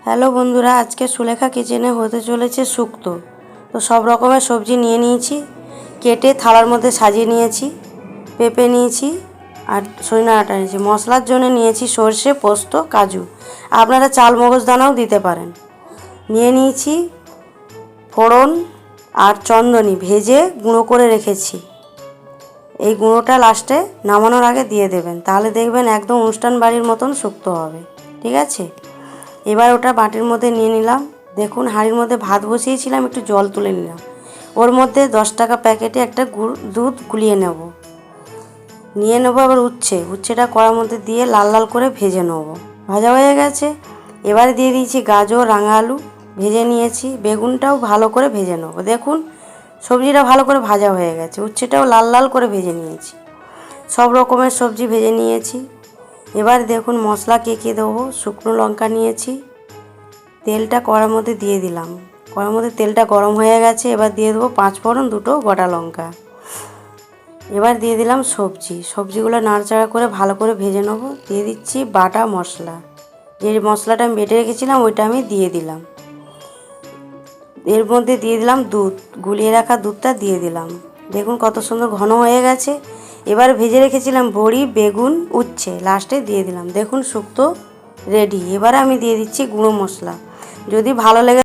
Hello বন্ধুরা, আজকে সুলেখা কিচেনে হতে চলেছে শুক্তো। তো সব রকমের সবজি নিয়ে নিয়েছি, কেটে থালার মধ্যে সাজিয়ে নিয়েছি। পেঁপে নিয়েছি আর সজনে ডাঁটা নিয়েছি। মশলার জন্য নিয়েছি সর্ষে, পোস্ত, কাজু। আপনারা চাল মগজ দানাও দিতে পারেন। নিয়ে নিয়েছি ফোড়ন আর চন্দনি ভেজে গুঁড়ো করে রেখেছি। এই গুঁড়োটা লাস্টে নামানোর আগে দিয়ে দেবেন, তাহলে দেখবেন একদম অনুষ্ঠান বাড়ির মতন শুক্তো হবে। ঠিক আছে, এবার ওটা বাটির মধ্যে নিয়ে নিলাম। দেখুন, হাঁড়ির মধ্যে ভাত বসিয়েছিলাম, একটু জল তুলে নিলাম। ওর মধ্যে 10 টাকা প্যাকেটে একটা দুধ গুলিয়ে নিয়ে নেবো। আবার উচ্ছেটা কড়ার মধ্যে দিয়ে লাল লাল করে ভেজে নেব। ভাজা হয়ে গেছে, এবারে দিয়ে দিয়েছি গাজর, রাঙা আলু ভেজে নিয়েছি। বেগুনটাও ভালো করে ভেজে নেবো। দেখুন, সবজিটা ভালো করে ভাজা হয়ে গেছে, উচ্ছেটাও লাল লাল করে ভেজে নিয়েছি। সব রকমের সবজি ভেজে নিয়েছি। এবার দেখুন মশলা কী দেবো। শুকনো লঙ্কা নিয়েছি, তেলটা কড়ার মধ্যে দিয়ে দিলাম। কড়ার মধ্যে তেলটা গরম হয়ে গেছে, এবার দিয়ে দেবো 5 ফোড়ন, 2টো গোটা লঙ্কা। এবার দিয়ে দিলাম সবজিগুলো নাড়াচাড়া করে ভালো করে ভেজে নেবো। দিয়ে দিচ্ছি বাটা মশলা, যে মশলাটা আমি বেটে রেখেছিলাম ওইটা আমি দিয়ে দিলাম। এর মধ্যে দিয়ে দিলাম দুধ, গুলিয়ে রাখা দুধটা দিয়ে দিলাম। দেখুন কত সুন্দর ঘন হয়ে গেছে। এবার ভেজে রেখেছিলাম বড়ি, বেগুন, উচ্ছে লাস্টে দিয়ে দিলাম। দেখুন শুক্তো রেডি। এবার আমি দিয়ে দিচ্ছি গুঁড়ো মশলা। যদি ভালো লেগে